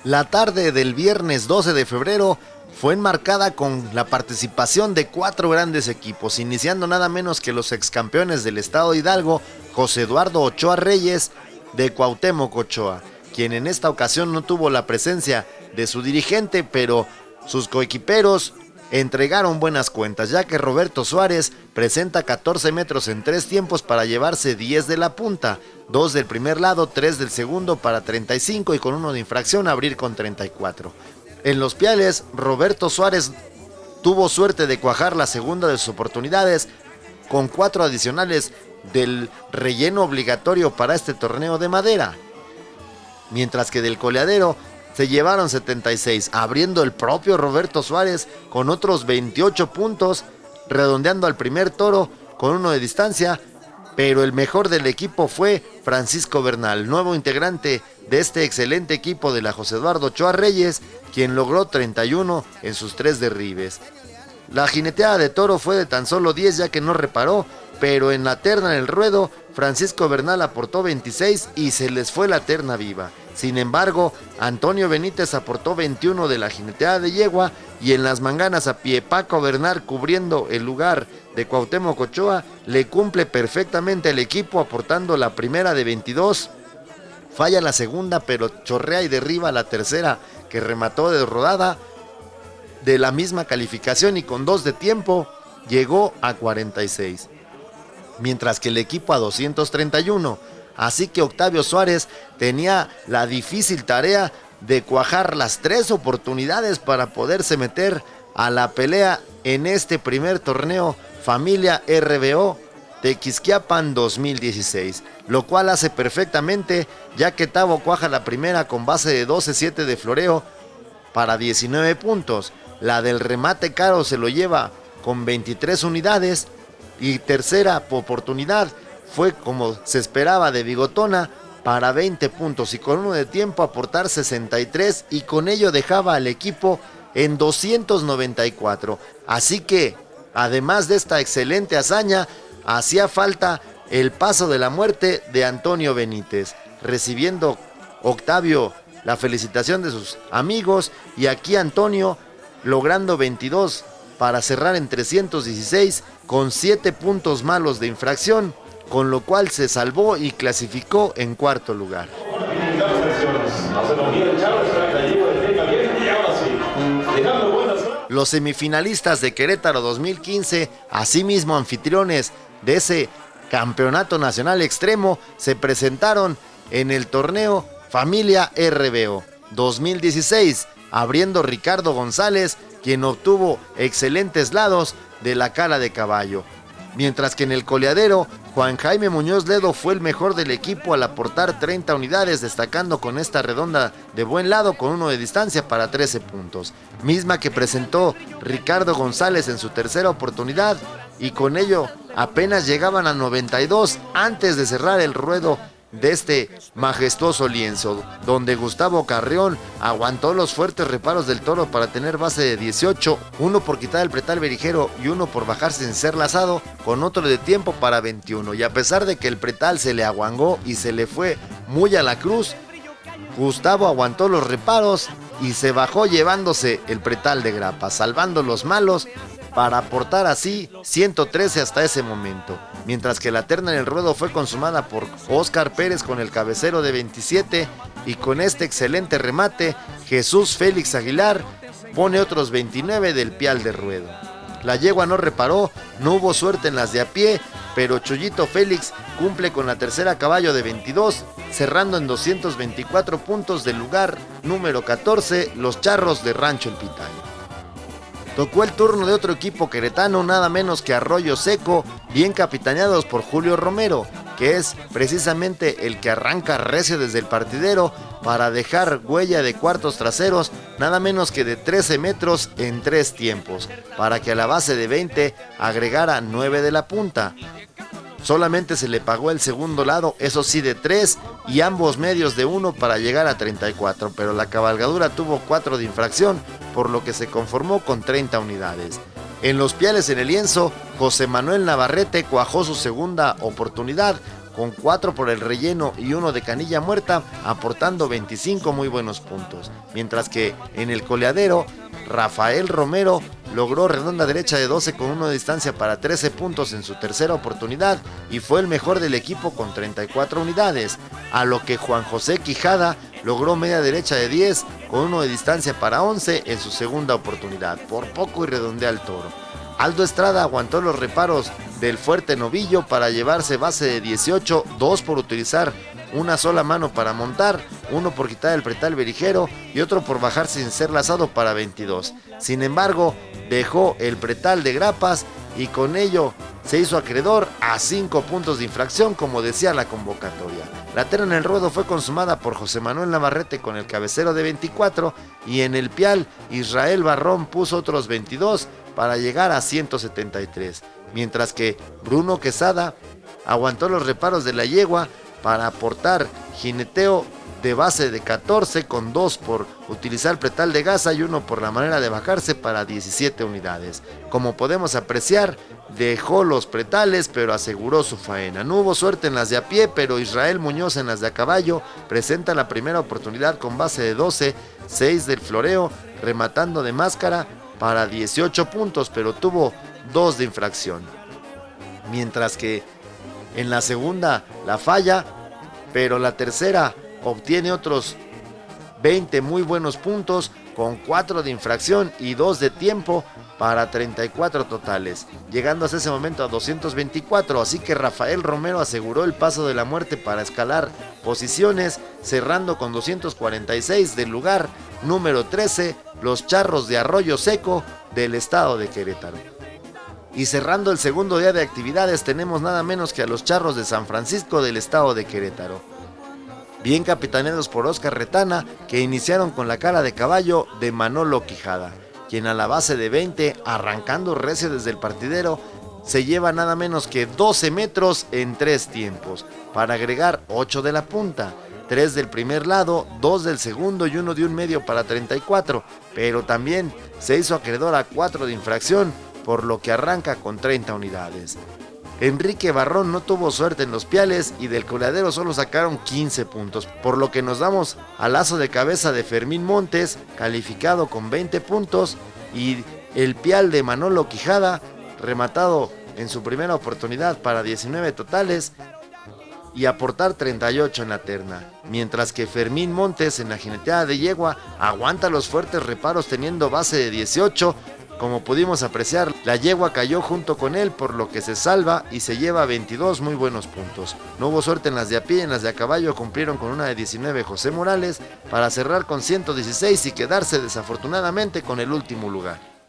La tarde del viernes 12 de febrero fue enmarcada con la participación de 4 grandes equipos, iniciando nada menos que los excampeones del estado de Hidalgo, José Eduardo Ochoa Reyes, de Cuauhtémoc, Ochoa, quien en esta ocasión no tuvo la presencia de su dirigente, pero sus coequiperos entregaron buenas cuentas, ya que Roberto Suárez presenta 14 metros en 3 tiempos para llevarse 10 de la punta, 2 del primer lado, 3 del segundo para 35 y con 1 de infracción abrir con 34. En los piales, Roberto Suárez tuvo suerte de cuajar la segunda de sus oportunidades con 4 adicionales del relleno obligatorio para este torneo de madera, mientras que del coleadero se llevaron 76, abriendo el propio Roberto Suárez con otros 28 puntos, redondeando al primer toro con 1 de distancia, pero el mejor del equipo fue Francisco Bernal, nuevo integrante de este excelente equipo de la José Eduardo Ochoa Reyes, quien logró 31 en sus 3 derribes. La jineteada de toro fue de tan solo 10 ya que no reparó, pero en la terna en el ruedo, Francisco Bernal aportó 26 y se les fue la terna viva. Sin embargo, Antonio Benítez aportó 21 de la jineteada de yegua y en las manganas a pie Paco Bernal, cubriendo el lugar de Cuauhtémoc Ochoa, le cumple perfectamente el equipo aportando la primera de 22. Falla la segunda, pero chorrea y derriba la tercera, que remató de rodada de la misma calificación y con 2 de tiempo llegó a 46. Mientras que el equipo a 231. Así que Octavio Suárez tenía la difícil tarea de cuajar las 3 oportunidades para poderse meter a la pelea en este primer torneo Familia RBO Tequisquiapan 2016, lo cual hace perfectamente, ya que Tavo cuaja la primera con base de 12-7 de floreo para 19 puntos, la del remate caro se lo lleva con 23 unidades y tercera oportunidad fue como se esperaba de Bigotona para 20 puntos y con 1 de tiempo aportar 63 y con ello dejaba al equipo en 294. Así que, además de esta excelente hazaña, hacía falta el paso de la muerte de Antonio Benítez, recibiendo Octavio la felicitación de sus amigos y aquí Antonio logrando 22 para cerrar en 316 con 7 puntos malos de infracción, con lo cual se salvó y clasificó en cuarto lugar. Los semifinalistas de Querétaro 2015, asimismo anfitriones de ese campeonato nacional extremo, se presentaron en el torneo Familia RBO 2016, abriendo Ricardo González, quien obtuvo excelentes lados de la cara de caballo. Mientras que en el coleadero, Juan Jaime Muñoz Ledo fue el mejor del equipo al aportar 30 unidades, destacando con esta redonda de buen lado con 1 de distancia para 13 puntos, misma que presentó Ricardo González en su tercera oportunidad y con ello apenas llegaban a 92 antes de cerrar el ruedo de este majestuoso lienzo, donde Gustavo Carrión aguantó los fuertes reparos del toro para tener base de 18, 1 por quitar el pretal berijero y 1 por bajarse sin ser lazado, con otro de tiempo para 21, y a pesar de que el pretal se le aguangó y se le fue muy a la cruz, Gustavo aguantó los reparos y se bajó llevándose el pretal de grapa, salvando los malos para aportar así 113 hasta ese momento, mientras que la terna en el ruedo fue consumada por Óscar Pérez con el cabecero de 27 y con este excelente remate Jesús Félix Aguilar pone otros 29 del pial de ruedo. La yegua no reparó, no hubo suerte en las de a pie, pero Chuyito Félix cumple con la tercera caballo de 22, cerrando en 224 puntos del lugar número 14, los Charros de Rancho El Pitayo. Tocó el turno de otro equipo queretano, nada menos que Arroyo Seco, bien capitaneados por Julio Romero, que es precisamente el que arranca recio desde el partidero para dejar huella de cuartos traseros, nada menos que de 13 metros en 3 tiempos, para que a la base de 20 agregara 9 de la punta. Solamente se le pagó el segundo lado, eso sí de 3 y ambos medios de 1 para llegar a 34, pero la cabalgadura tuvo 4 de infracción, por lo que se conformó con 30 unidades. En los piales en el lienzo, José Manuel Navarrete cuajó su segunda oportunidad con 4 por el relleno y 1 de canilla muerta, aportando 25 muy buenos puntos. Mientras que en el coleadero, Rafael Romero logró redonda derecha de 12 con 1 de distancia para 13 puntos en su tercera oportunidad y fue el mejor del equipo con 34 unidades, a lo que Juan José Quijada logró media derecha de 10 con 1 de distancia para 11 en su segunda oportunidad, por poco y redondea el toro. Aldo Estrada aguantó los reparos del fuerte novillo para llevarse base de 18, 2 por utilizar una sola mano para montar, 1 por quitar el pretal berijero y otro por bajar sin ser lazado para 22. Sin embargo, dejó el pretal de grapas y con ello se hizo acreedor a 5 puntos de infracción, como decía la convocatoria. La terna en el ruedo fue consumada por José Manuel Navarrete con el cabecero de 24 y en el pial Israel Barrón puso otros 22 para llegar a 173, mientras que Bruno Quesada aguantó los reparos de la yegua para aportar jineteo de base de 14 con 2 por utilizar pretal de gasa y 1 por la manera de bajarse para 17 unidades. Como podemos apreciar, dejó los pretales pero aseguró su faena. No hubo suerte en las de a pie, pero Israel Muñoz en las de a caballo presenta la primera oportunidad con base de 12, 6 del floreo, rematando de máscara para 18 puntos, pero tuvo 2 de infracción. Mientras que en la segunda la falla, pero la tercera obtiene otros 20 muy buenos puntos con 4 de infracción y 2 de tiempo para 34 totales, llegando hasta ese momento a 224, así que Rafael Romero aseguró el paso de la muerte para escalar posiciones, cerrando con 246 del lugar número 13, los Charros de Arroyo Seco del estado de Querétaro. Y cerrando el segundo día de actividades tenemos nada menos que a los Charros de San Francisco del estado de Querétaro, bien capitaneados por Oscar Retana, que iniciaron con la cara de caballo de Manolo Quijada, quien a la base de 20, arrancando recio desde el partidero, se lleva nada menos que 12 metros en 3 tiempos, para agregar 8 de la punta, 3 del primer lado, 2 del segundo y 1 de un medio para 34, pero también se hizo acreedor a 4 de infracción, por lo que arranca con 30 unidades. Enrique Barrón no tuvo suerte en los piales y del coleadero solo sacaron 15 puntos, por lo que nos damos al lazo de cabeza de Fermín Montes, calificado con 20 puntos, y el pial de Manolo Quijada, rematado en su primera oportunidad para 19 totales y aportar 38 en la terna, mientras que Fermín Montes en la jineteada de yegua aguanta los fuertes reparos teniendo base de 18. Como pudimos apreciar, la yegua cayó junto con él, por lo que se salva y se lleva 22 muy buenos puntos. No hubo suerte en las de a pie, en las de a caballo cumplieron con una de 19 José Morales para cerrar con 116 y quedarse desafortunadamente con el último lugar.